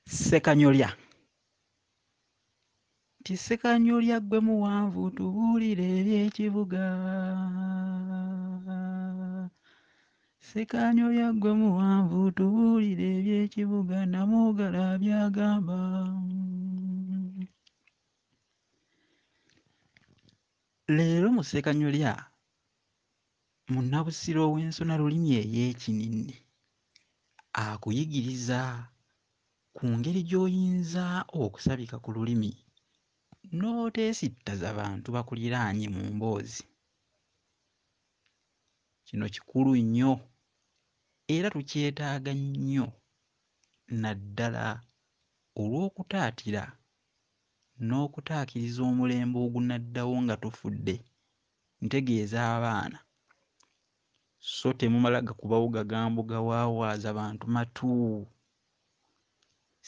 Ssekanyolya. Ti ssekanyolya ggwe muwanvu tubuulire eby'ekibuga. Ssekanyolya ggwe muwanvu tubuulire eby'ekibuga Namoogala by'agamba. Leero mu Ssekanyolya munnabusiro w'ensona lulimi ey'Ekininni akuyigiriza ku ngeri gy'oyinza okusabika ku lulimi n'oteesittaza bantu bakuliraanye mu mboozi. Kino kikulu nnyo era tukyetaaga nnyo naddala olw'okutaatira n'okutaakiriza omulembe ogunaddawo nga tufudde. Ntegeeza abaana so temumala gakubawo gagambo gawaawaaza bantu matu.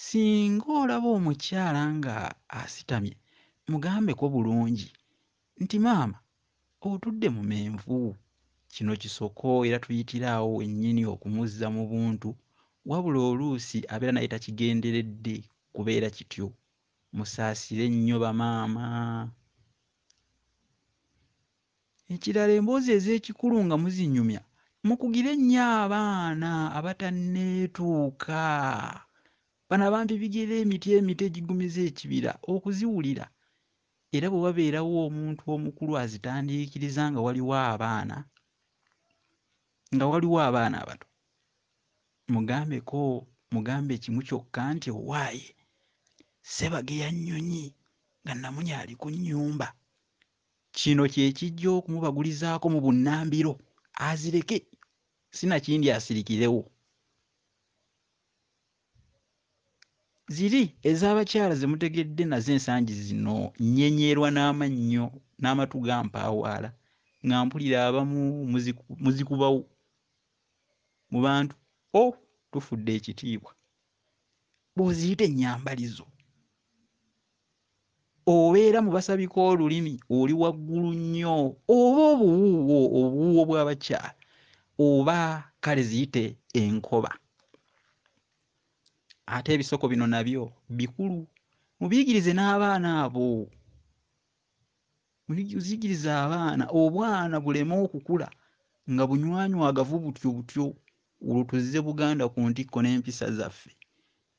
Singa olaba omukyala nga asitamye mugambeko bulungi nti maama otudde mu menvu. Kino kisoko era tuyitira awo wennyini okumuzza mu buntu wabula oluusi abeera naye takigenderedde kubeera kityo. Musaasire nnyo bamaama. Ekirala emboozi ez'ekikulu nga muzinyumya mukugire nnyo abaana abatanneetuuka. Bano abantu bigera emiti emito egigumiza ekibira okuziwulira era bwe wabeerawo omuntu omukulu azitandiikiriza nga waliwo abaana abato mugambe kimu kyokka nti owaaye Ssebageya nnyonyi nga Namunya ali ku nnyumba. Kino kye kijja okumubagulizaako mu bunnambiro azireke sinakindi asirikirewo. Ziri ez'abakyala ze mutegedde nazo ensangi zino nnyenyeerwa n'amannyo n'amatu gampaawaala nga mpulira abamu muzikubawo mu bantu. Tufudde ekitiibwa. Bw'oziyita ennyambalizo obeera mu basabika olulimi oli waggulu nnyo oba obuwuuwo bw'abakyala oba kale ziyite enkoba. Ate ebisoko bino nabyo bikulu mubiyigirize n'abaana abo. Muziyigirize abaana obwana buleme okukula nga bunywanywagavu butyo olwo tuzze Buganda ku ntikko n'empisa zaffe.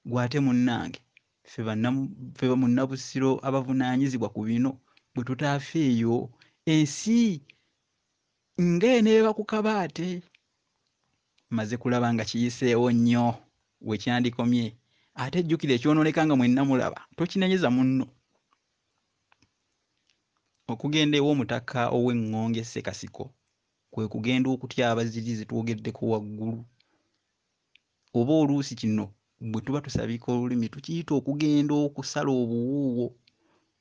Gwate munnange ffe munnabusiro abavunaanyizibwa ku bino bwe tutaafeeyo ensi ng'eneeba ku kabaate. Maze kulaba nga kiyiseewo nnyo we kyandikomye. Ate jjukira ekyonooneka nga mwenna mulaba tokinenyeza munno. Okugenda ew'omutaka ow'Engonge Ssekasiko kwe kugenda okutya abaziri ze twogeddeko waggulu. Oba oluusi kino bwe tuba tusabika olulimi tukiyita okugenda okusala obuwuuwo.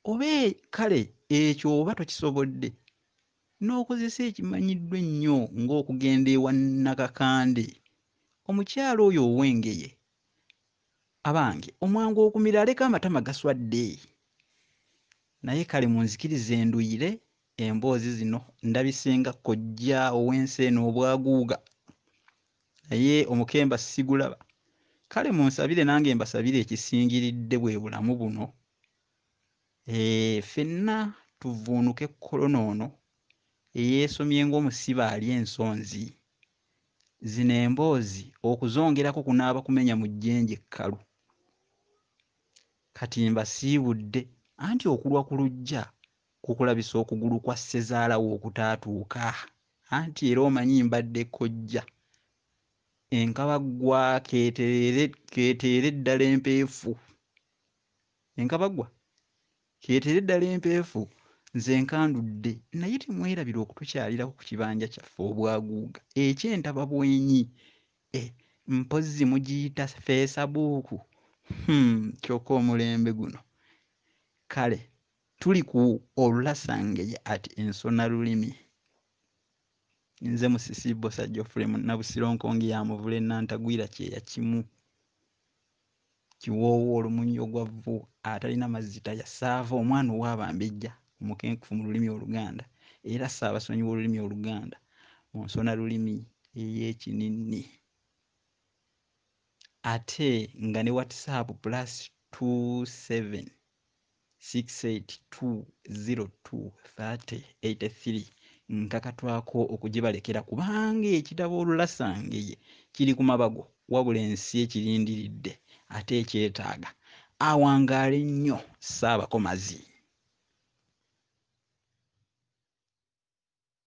Oba kale ekyo oba tokisobodde n'okozesa ekimanyiddwa ennyo ng'okugenda ewa Nakakande. Omukyala oyo ow'Engeye abange omwangu okumira aleka amatama gaswadde. Naye kale munzikirize enduyire emboozi zino ndabisenga kkojja ow'ensi eno obwaguuga naye omukemba sigulaba. Kale munsabire nange mbasabire ekisingiridde bwe bulamu buno. Ffenna tuvuunuke kolona ono eyeesomye ng'omusibe alya ensonzi. Zino emboozi okuzongerako kunaaba kumenya mu jjenje ekkalu. Kati mbasiibudde anti okulwa ku luggya kukulabisa okugulu kwa ssezaalawo okutaatuuka. Anti era omanyi mbadde kkojja. Enkabaggwa keeteere ddala empeefu. Enkabaggwa keeteere ddala empeefu. Nze nkandudde naye temwerabira okutukyalirako ku kibanja kyaffe obwaguuga eky'entaba bwenyi. Mpozzi mugiyita feesabuuku. Kyokka omulembe guno kale tuli ku Olulasangeye ati ensona lulimi. Nze Musisiibo Sajjofule munnabusiro nkongi ya Muvule Nantagwira kyeya kimu. Kiwoowo olumunyogwavvu atalina mazita ya Ssaava omwana ow'Abambejja omukenkufu mu lulimi Oluganda era Ssaabasonyi w'olulimi Oluganda mu nsona lulimi ey'Ekininni. ate nga ne WhatsApp +27 682023083 nkakatwako okugibalekera kubanga ekitabo Olulasange kiri ku mabago wabula ensi ekirindiridde ate ekyetaaga awangaale nnyo Ssaabakomazi.